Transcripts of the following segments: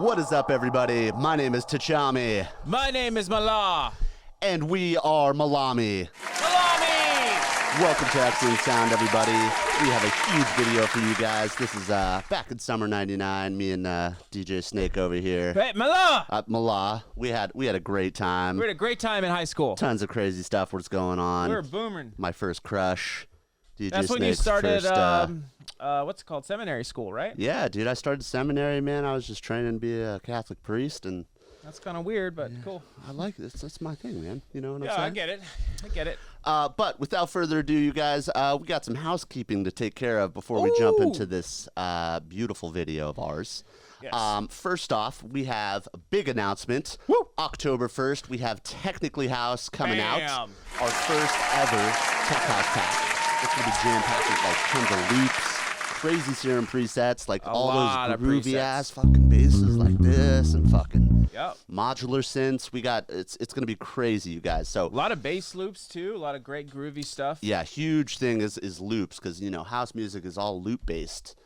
What is up, everybody? My name is Tchami. My name is Malaa. And we are Malami. Malami! Welcome to XLNTSOUND, everybody. We have a huge video for you guys. This is back in summer '99. Me and DJ Snake over here. Hey, Malaa! Malaa. We had a great time. We had a great time in high school. Tons of crazy stuff was going on. We were booming. My first crush. DJ That's when Snake's you started, first, what's it called? Seminary school, right? Yeah, dude. I started seminary, man. I was just training to be a Catholic priest, and that's kind of weird, but cool. I like this. That's my thing, man. You know what I'm Yeah, saying? I get it. I get it. But without further ado, you guys, we got some housekeeping to take care of before we jump into this beautiful video of ours. Yes. First off, we have a big announcement. Woo! October 1st, we have Technically House coming out. Bam! Our first ever Tech House pack. It's going to be jam-packed with like tons of loops, crazy Serum presets, like all those groovy-ass fucking basses like this, and fucking modular synths. We got, it's going to be crazy, you guys. So A lot of bass loops, too. A lot of great groovy stuff. yeah, huge thing is loops, because, you know, house music is all loop-based.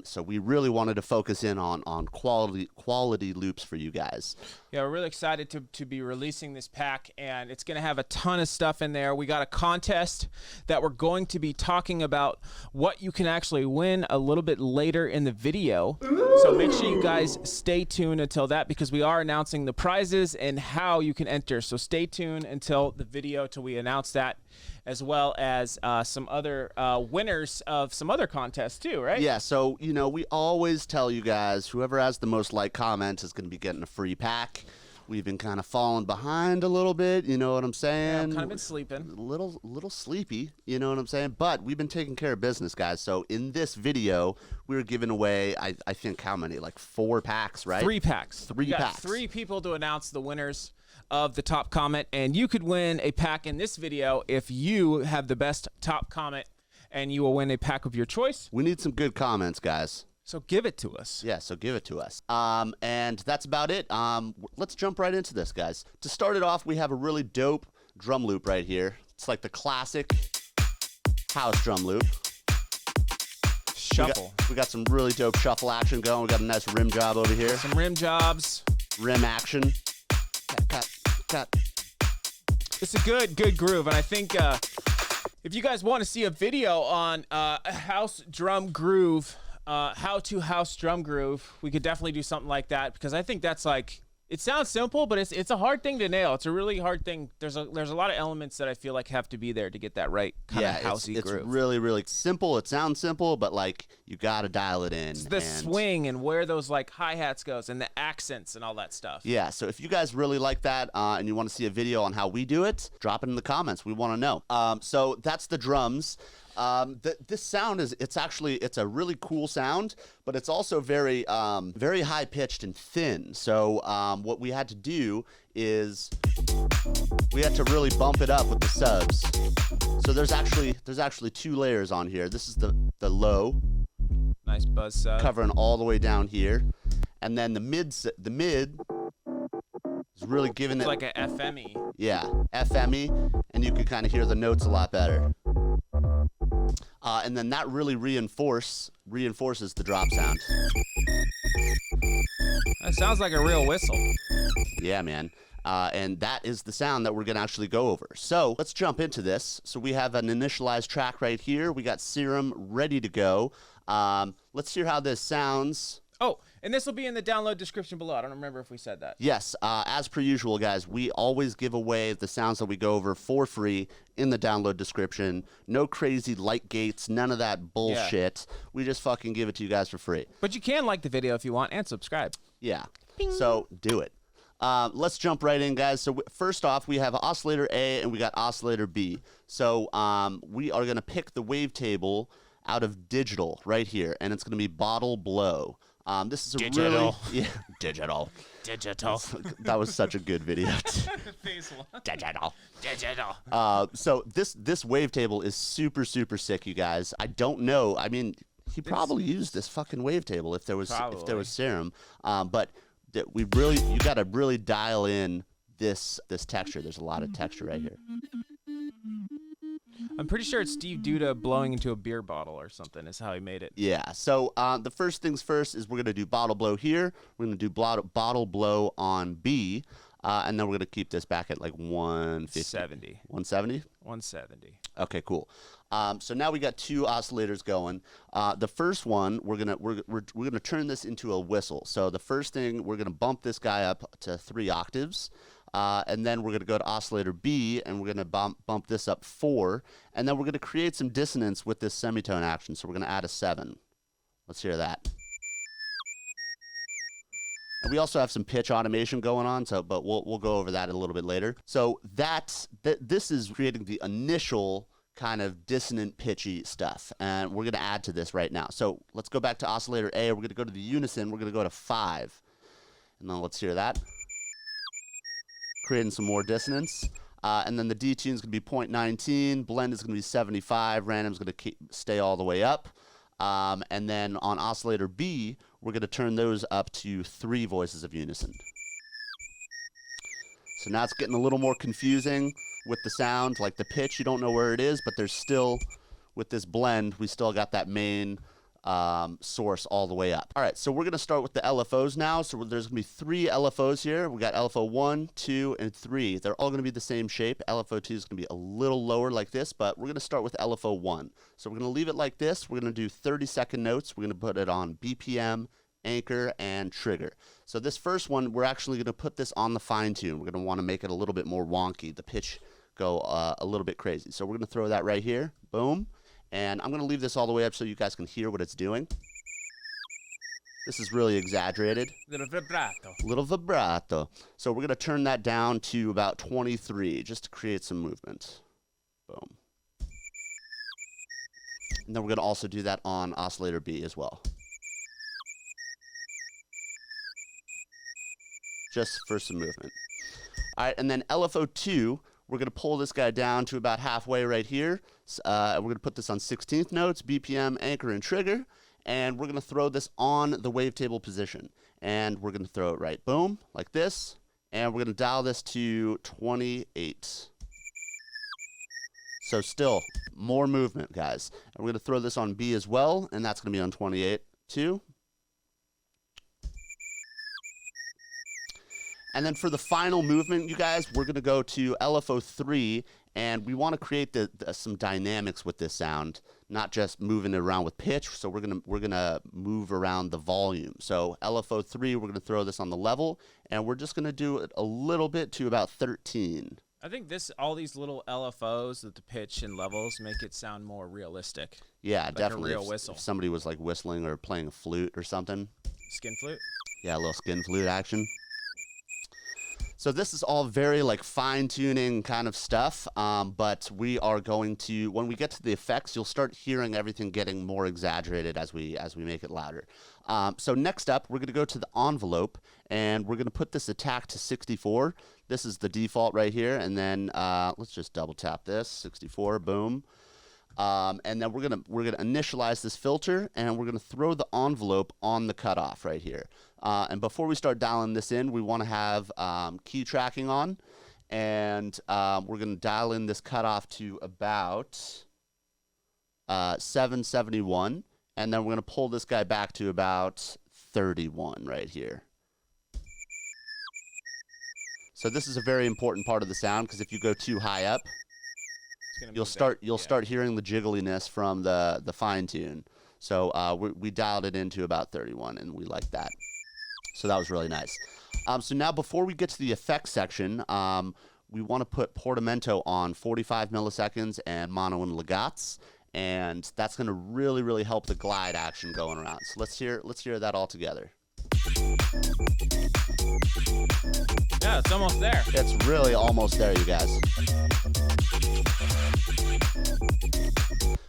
So we really wanted to focus in on quality loops for you guys. Yeah, we're really excited to be releasing this pack, and it's going to have a ton of stuff in there. We got a contest that we're going to be talking about what you can actually win a little bit later in the video. Ooh. So make sure you guys stay tuned until that, because we are announcing the prizes and how you can enter. So stay tuned until the video till we announce that, as well as some other winners of some other contests too, right? Yeah, so, you know, we always tell you guys, whoever has the most like comments is going to be getting a free pack. We've been kind of falling behind a little bit, you know what I'm saying? Yeah, I've kind of been sleeping. A little sleepy, you know what I'm saying? But we've been taking care of business, guys. So in this video, we were giving away, I think, how many? Like 4 packs, right? 3 packs. Three packs. 3 people to announce the winners of the top comment, and you could win a pack in this video if you have the best top comment, and you will win a pack of your choice. We need some good comments, guys. So give it to us. Yeah, so give it to us. And that's about it. Let's jump right into this, guys. To start it off, we have a really dope drum loop right here. It's like the classic house drum loop. Shuffle. We got some really dope shuffle action going. We got a nice rim job over here. Some rim jobs. Rim action. Cut. It's a good groove, and I think if you guys want to see a video on house drum groove, how to house drum groove, we could definitely do something like that, because I think that's like, it sounds simple, but it's a hard thing to nail. It's a really hard thing. There's a lot of elements that I feel like have to be there to get that right kind of housey groove. It's really simple. It sounds simple, but like you got to dial it in. It's the swing and where those like hi-hats goes and the accents and all that stuff. Yeah, so if you guys really like that and you want to see a video on how we do it, drop it in the comments. We want to know. So that's the drums. This sound it's a really cool sound, but it's also very high pitched and thin. So what we had to do is we had to really bump it up with the subs. So there's actually 2 layers on here. This is the low, nice buzz sub, covering all the way down here, and then the mid is really giving it like a FME. Yeah, FME, and you can kind of hear the notes a lot better. And then that really reinforces the drop sound. That sounds like a real whistle. Yeah, man. And that is the sound that we're going to actually go over. So let's jump into this. So we have an initialized track right here. We got Serum ready to go. Let's hear how this sounds. Oh, and this will be in the download description below. I don't remember if we said that. Yes, as per usual, guys, we always give away the sounds that we go over for free in the download description. No crazy light gates, none of that bullshit. Yeah. We just fucking give it to you guys for free. But you can like the video if you want and subscribe. Yeah, so do it. Let's jump right in, guys. So first off, we have oscillator A and we got oscillator B. So we are going to pick the wavetable out of digital right here, and it's going to be bottle blow. This is a digital. Really, yeah, digital. That was such a good video. Digital. So this wavetable is super sick, you guys. I don't know. I mean, he probably used this fucking wavetable if there was Serum. But you got to really dial in this texture. There's a lot of texture right here. I'm pretty sure it's Steve Duda blowing into a beer bottle or something is how he made it. Yeah. So the first things first is we're going to do bottle blow here. We're going to do bottle blow on B. And then we're going to keep this back at like 150. 70. 170? 170. Okay, cool. So now we got two oscillators going. The first one, we're gonna turn this into a whistle. So the first thing, we're gonna bump this guy up to 3 octaves. And then we're going to go to oscillator B, and we're going to bump this up 4. And then we're going to create some dissonance with this semitone action. So we're going to add a 7. Let's hear that. And we also have some pitch automation going on, but we'll go over that a little bit later. So this is creating the initial kind of dissonant, pitchy stuff. And we're going to add to this right now. So let's go back to oscillator A. We're going to go to the unison. We're going to go to 5. And then let's hear that. Creating some more dissonance. And then the detune is going to be 0.19, blend is going to be 75, random is going to stay all the way up. And then on oscillator B, we're going to turn those up to 3 voices of unison. So now it's getting a little more confusing with the sound, like the pitch, you don't know where it is, but there's still, with this blend, we still got that main source all the way up. All right, so we're going to start with the LFOs now. So there's going to be 3 LFOs here. We got LFO 1, 2, and 3. They're all going to be the same shape. LFO 2 is going to be a little lower like this, but we're going to start with LFO 1. So we're going to leave it like this. We're going to do 30-second notes. We're going to put it on BPM, anchor, and trigger. So this first one, we're actually going to put this on the fine tune. We're going to want to make it a little bit more wonky, the pitch go a little bit crazy. So we're going to throw that right here. Boom. And I'm going to leave this all the way up so you guys can hear what it's doing. This is really exaggerated. Little vibrato. Little vibrato. So we're going to turn that down to about 23 just to create some movement. Boom. And then we're going to also do that on oscillator B as well. Just for some movement. All right, and then LFO 2, we're going to pull this guy down to about halfway right here. We're going to put this on 16th notes, BPM, anchor, and trigger. And we're going to throw this on the wavetable position. And we're going to throw it right, boom, like this. And we're going to dial this to 28. So still, more movement, guys. And we're going to throw this on B as well. And that's going to be on 28, too. And then for the final movement, you guys, we're going to go to LFO 3, and we want to create some dynamics with this sound, not just moving it around with pitch. So we're gonna move around the volume. So LFO 3, we're going to throw this on the level, and we're just going to do it a little bit to about 13. I think all these little LFOs with the pitch and levels make it sound more realistic. Yeah, like definitely. A real whistle. If somebody was like whistling or playing a flute or something. Skin flute? Yeah, a little skin flute action. So this is all very like fine-tuning kind of stuff, but we are going to, when we get to the effects, you'll start hearing everything getting more exaggerated as we make it louder. So next up, we're going to go to the envelope, and we're going to put this attack to 64. This is the default right here, and then let's just double tap this, 64, boom. And then we're gonna initialize this filter, and we're gonna throw the envelope on the cutoff right here. And before we start dialing this in, we want to have key tracking on, and we're gonna dial in this cutoff to about 771, and then we're gonna pull this guy back to about 31 right here. So this is a very important part of the sound, because if you go too high up, you'll start hearing the jiggliness from the fine tune. So we dialed it into about 31, and we like that. So that was really nice. So now before we get to the effects section, we want to put portamento on 45 milliseconds and mono and legats, and that's going to really, really help the glide action going around. So let's hear that all together. Yeah, it's almost there. It's really almost there, you guys.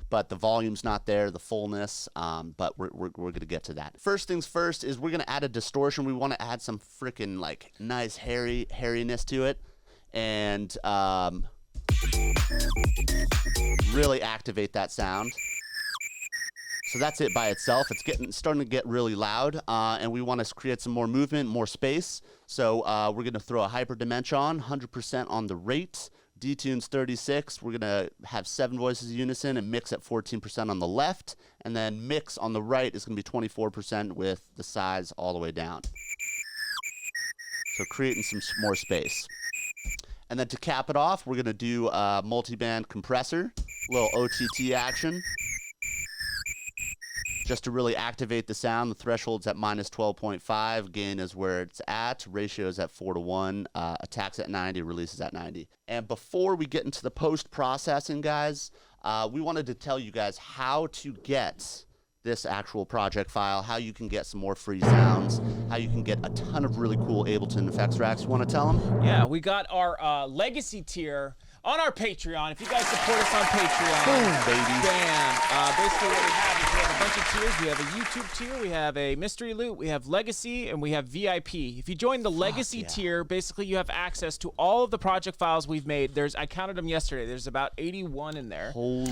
But the volume's not there, the fullness, but we're going to get to that. First things first is we're going to add a distortion. We want to add some freaking like nice hairiness to it, and really activate that sound. So that's it by itself. It's starting to get really loud, and we want to create some more movement, more space. So we're going to throw a hyper dimension on, 100% on the rate. Detunes 36, we're going to have 7 voices unison and mix at 14% on the left. And then mix on the right is going to be 24% with the size all the way down. So creating some more space. And then to cap it off, we're going to do a multi-band compressor, a little OTT action. Just to really activate the sound, the threshold's at -12.5, gain is where it's at, ratio is at 4:1, attacks at 90, releases at 90. And before we get into the post-processing, guys, we wanted to tell you guys how to get this actual project file, how you can get some more free sounds, how you can get a ton of really cool Ableton FX racks. You want to tell them? Yeah, we got our legacy tier on our Patreon. If you guys support us on Patreon, boom, baby. Bam. Basically what we have is we have a bunch of tiers. We have a YouTube tier, we have a mystery loot, we have legacy, and we have VIP. If you join the legacy tier, basically you have access to all of the project files we've made. I counted them yesterday. There's about 81 in there. Holy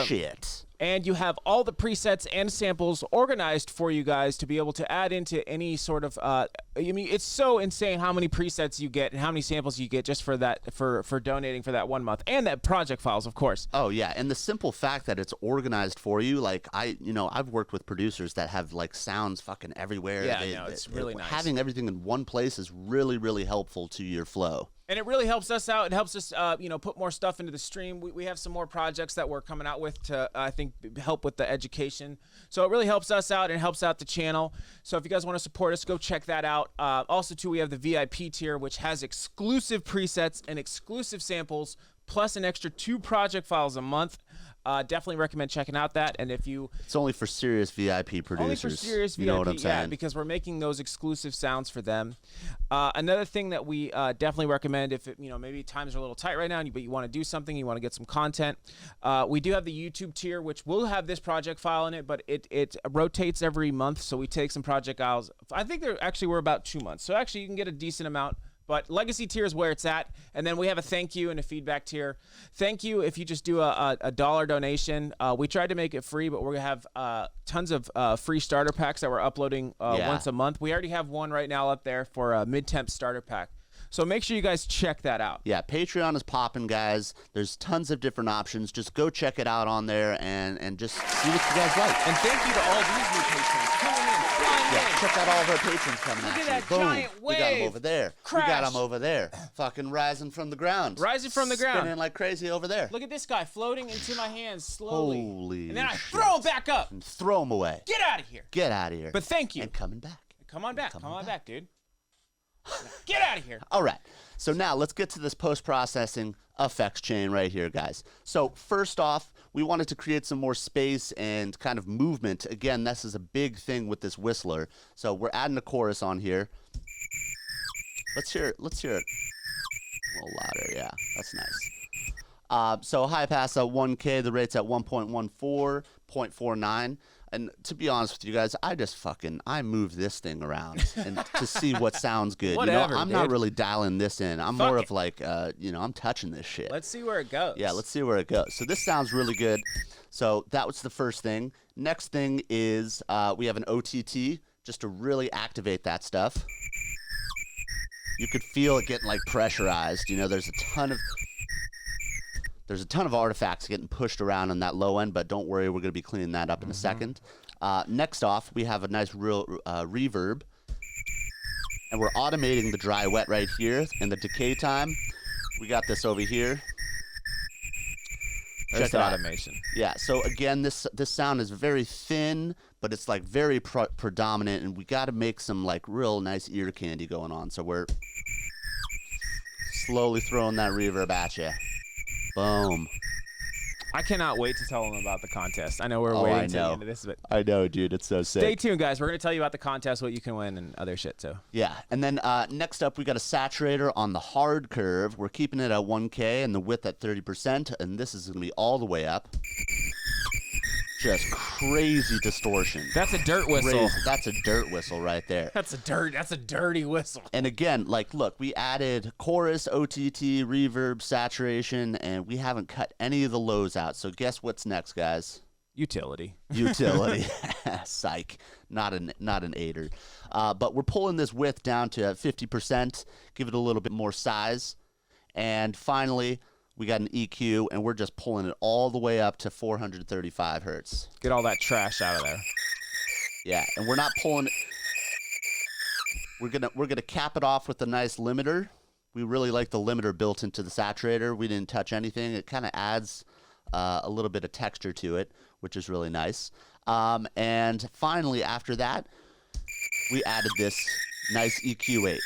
shit. And you have all the presets and samples organized for you guys to be able to add into any sort of, I mean, it's so insane how many presets you get and how many samples you get just for that, for donating for that 1 month, and that project files, of course. Oh yeah, and the simple fact that it's organized for you, like I've worked with producers that have like sounds fucking everywhere. Yeah, it's really nice. Having everything in one place is really, really helpful to your flow. And it really helps us out. It helps us, put more stuff into the stream. We have some more projects that we're coming out with to, I think, help with the education. So it really helps us out and helps out the channel. So if you guys want to support us, go check that out. Also, too, we have the VIP tier, which has exclusive presets and exclusive samples, plus an extra 2 project files a month. Definitely recommend checking out that. And if you, it's only for serious VIP producers. Only for serious VIP, you know what I'm saying? Yeah, because we're making those exclusive sounds for them. Another thing that we definitely recommend, if maybe times are a little tight right now, but you want to do something, you want to get some content, we do have the YouTube tier, which will have this project file in it, but it rotates every month. So we take some project files. I think we're about 2 months. So actually, you can get a decent amount. But legacy tier is where it's at. And then we have a thank you and a feedback tier. Thank you if you just do a $1 donation. We tried to make it free, but we're going to have tons of free starter packs that we're uploading once a month. We already have one right now up there for a mid-temp starter pack. So make sure you guys check that out. Yeah, Patreon is popping, guys. There's tons of different options. Just go check it out on there and just see what you guys like. And thank you to all these new patrons coming in, flying in. Check out all of our patrons coming Look at at you. that Boom. giant wave. We got them over there. Crash. We got them over there. Fucking rising from the ground. Rising from the ground. Spinning like crazy over there. Look at this guy floating into my hands slowly. Holy And then I shit. throw him back up. And throw them away. Get out of here. Get out of here. But thank you. And coming back. Come on back. Come on back, dude. Get out of here. All right. So now let's get to this post-processing effects chain right here, guys. So first off, we wanted to create some more space and kind of movement. Again, this is a big thing with this whistler. So we're adding a chorus on here. Let's hear it. Let's hear it a little louder. Yeah, that's nice. So high pass at 1K, the rate's at 1.14, 0.49. And to be honest with you guys, I move this thing around and to see what sounds good. Whatever, I'm not really dialing this in. I'm Fuck more it. of like, I'm touching this shit. Let's see where it goes. Yeah, let's see where it goes. So this sounds really good. So that was the first thing. Next thing is we have an OTT just to really activate that stuff. You could feel it getting like pressurized. There's a ton of artifacts getting pushed around on that low end, but don't worry, we're going to be cleaning that up in a second. Next off, we have a nice real reverb, and we're automating the dry wet right here and the decay time. We got this over here. There's Check the it out. automation. Yeah, so again, this sound is very thin, but it's like very predominant, and we got to make some like real nice ear candy going on. So we're slowly throwing that reverb at you. Boom. I cannot wait to tell them about the contest. I know we're waiting to the end of this, but I know, dude. It's so sick. stay tuned, guys. We're going to tell you about the contest, what you can win, and other shit, too. Yeah, and then next up, we got a saturator on the hard curve. We're keeping it at 1K and the width at 30%, and this is going to be all the way up. Just crazy distortion. That's a dirt whistle. Crazy. That's a dirt whistle right there. That's a dirty whistle. And again, like, look, we added chorus, OTT, reverb, saturation, and we haven't cut any of the lows out. So guess what's next, guys? Utility. Utility. Psych. Not an aider. But we're pulling this width down to 50%, give it a little bit more size. And finally, we got an EQ, and we're just pulling it all the way up to 435 hertz. Get all that trash out of there. Yeah, and we're not pulling it. We're gonna cap it off with a nice limiter. We really like the limiter built into the saturator. We didn't touch anything. It kind of adds a little bit of texture to it, which is really nice. And finally, after that, we added this nice EQ8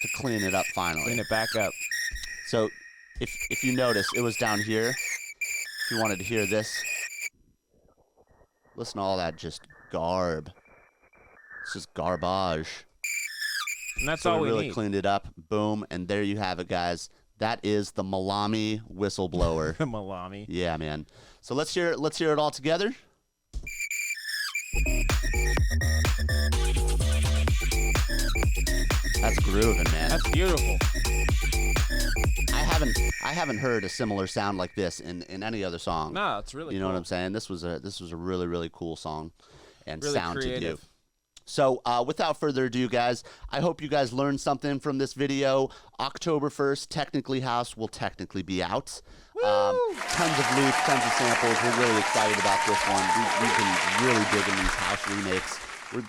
to clean it up finally. Clean it back up. So if you notice, it was down here. If you wanted to hear this, listen to all that just garb. It's just garbage. And that's So all we we really need. cleaned it up. Boom. And there you have it, guys. That is the Malami whistleblower. Malami. Yeah, man. So let's hear it all together. That's grooving, man. That's beautiful. I haven't heard a similar sound like this in any other song. No, it's really You know cool. what I'm saying? This was a really, really cool song and Really sound to do. creative. So without further ado, guys, I hope you guys learned something from this video. October 1st, Technically House will technically be out. Tons of loops, tons of samples. We're really excited about this one. We've been really digging these house remakes.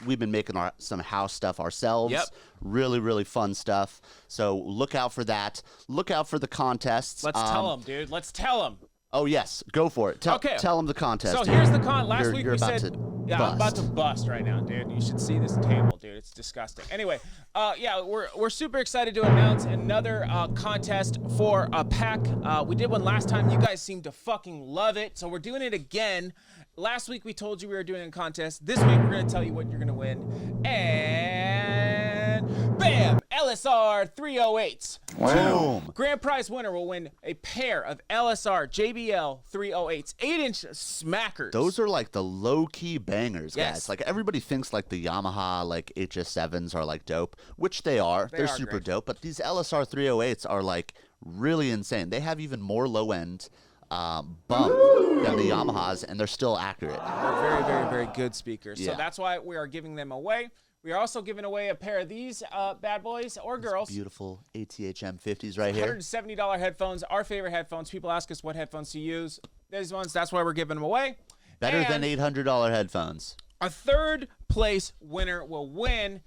We've been making some house stuff ourselves. Yep. Really, really fun stuff. So look out for that. Look out for the contests. Let's tell them, dude. Let's tell them. Oh, yes. Go for it. Tell them the contest. So dude. here's the Last You're- week you're we about said, to yeah, I'm about to bust. bust right now, dude. You should see this table, dude. It's disgusting. Anyway, yeah, we're super excited to announce another contest for a pack. We did one last time. You guys seem to fucking love it, so we're doing it again. Last week we told you we were doing a contest. This week we're gonna tell you what you're gonna win. And bam! LSR 308s. Boom. Grand prize winner will win a pair of LSR JBL 308s, 8-inch smackers. Those are like the low-key bangers, Yes. guys. Like everybody thinks like the Yamaha like HS7s are like dope, which they are. They're are super great. dope. But these LSR 308s are like really insane. They have even more low-end bump than the Yamahas, and they're still accurate. They're very, very, very good speakers. So Yeah. that's why we are giving them away. We are also giving away a pair of these bad boys or girls. Beautiful ATH M50s right here. $170 headphones, our favorite headphones. People ask us what headphones to use. These ones, that's why we're giving them away. Better And than $800 headphones. a third place winner will win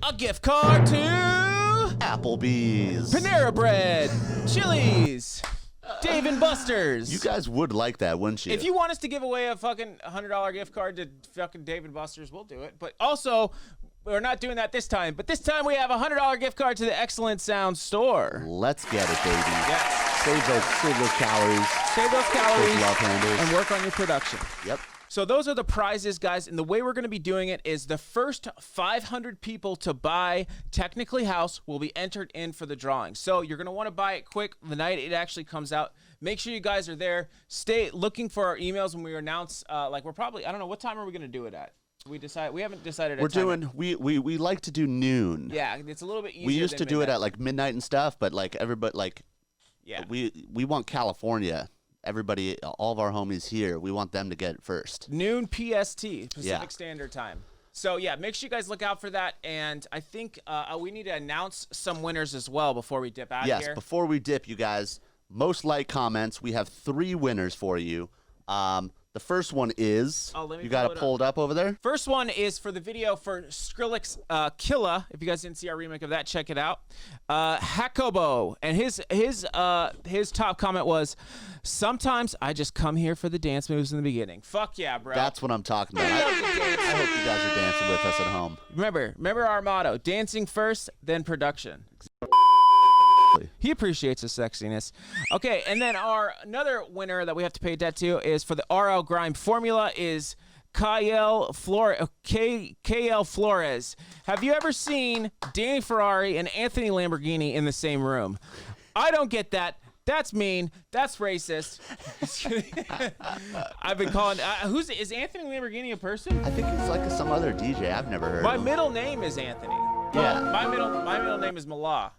a gift card to Applebee's. Panera Bread, Chili's, Dave & Buster's. You guys would like that, wouldn't you? If you want us to give away a fucking $100 gift card to fucking Dave & Buster's, we'll do it. But also, we're not doing that this time. But this time we have a $100 gift card to the XLNTSOUND store. Let's get it, baby. Yes. Save those calories. Save those calories Those love handles. and work on your production. Yep. So those are the prizes, guys, and the way we're going to be doing it is the first 500 people to buy Technically House will be entered in for the drawing. So you're going to want to buy it quick the night it actually comes out. Make sure you guys are there. Stay looking for our emails when we announce, like we're probably, I don't know, what time are we going to do it at? We haven't decided. We're doing, we like to do noon. Yeah, it's a little bit easier. We used than to do it midnight. at like midnight and stuff, but like everybody, like, Yeah. we want California. Everybody, all of our homies here, we want them to get it first. Noon PST, Pacific Yeah. Standard Time. So yeah, make sure you guys look out for that. And I think we need to announce some winners as well before we dip out of Yes, here. before we dip, you guys, most like comments, we have 3 winners for you. The first one is, Oh, let me you got pull it it pulled up over there? First one is for the video for Skrillex Killa. If you guys didn't see our remake of that, check it out. Hakobo, and his top comment was, "Sometimes I just come here for the dance moves in the beginning." Fuck yeah, bro. That's what I'm talking about. I hope you guys are dancing with us at home. Remember our motto: dancing first, then production. He appreciates the sexiness. Okay, and then another winner that we have to pay debt to is for the RL Grime formula is KL Flores. Have you ever seen Danny Ferrari and Anthony Lamborghini in the same room? I don't get that. That's mean. That's racist. I've been calling. Is Anthony Lamborghini a person? I think he's like some other DJ I've never heard My of. middle name is Anthony. Yeah. My middle name is Malaa.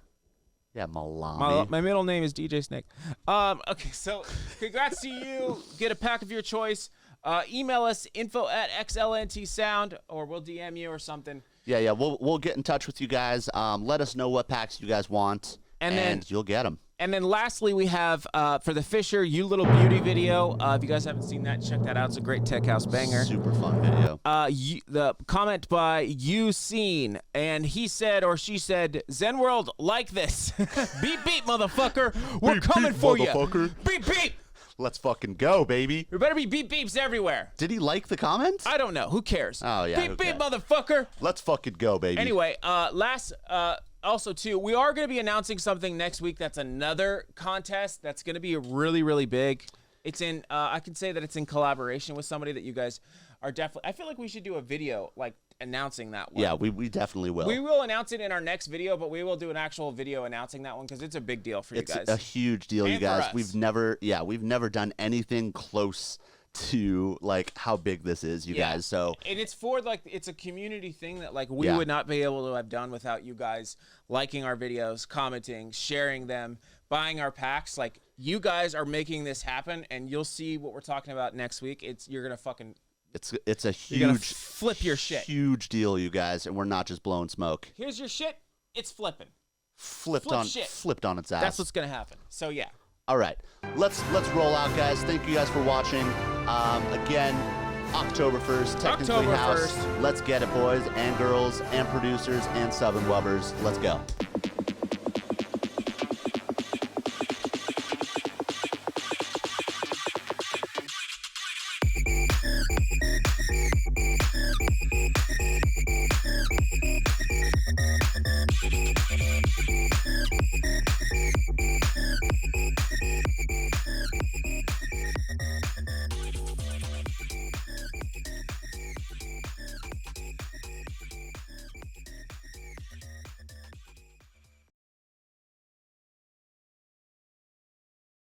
Yeah, Malami. My middle name is DJ Snake. Okay, so congrats to you. Get a pack of your choice. Email us info@XLNTSOUND, or we'll DM you or something. Yeah, we'll get in touch with you guys. Let us know what packs you guys want, and you'll get them. And then lastly, we have for the Fisher You Little Beauty video. If you guys haven't seen that, check that out. It's a great tech house banger. Super fun video. The comment by You Seen, and he said or she said, Zen World, like this. Beep beep, motherfucker. We're Beep, coming beep, for you. motherfucker. Beep beep. Let's fucking go, baby. There better be beep beeps everywhere. Did he like the comment? I don't know. Who cares? Oh, yeah. Beep beep, motherfucker. Let's fucking go, baby. Anyway, also, too, we are going to be announcing something next week that's another contest that's going to be really, really big. It's in, I can say that it's in collaboration with somebody that you guys are definitely, I feel like we should do a video, like, announcing that one. Yeah, we definitely will. We will announce it in our next video, but we will do an actual video announcing that one because it's a big deal for you guys. It's a huge deal, you guys. We've never done anything close to like how big this is, you guys. So and it's for like it's a community thing that like we would not be able to have done without you guys liking our videos, commenting, sharing them, buying our packs. Like you guys are making this happen, and you'll see what we're talking about next week. You're gonna fucking it's a you're gonna huge flip your shit. Huge deal, you guys, and we're not just blowing smoke. Here's your shit. It's flipping. Flipped on its ass. That's what's gonna happen. So yeah. All right, let's roll out, guys. Thank you guys for watching. Again, October 1st, technically October house. 1st. Let's get it, boys and girls and producers and sub and wubbers. Let's go.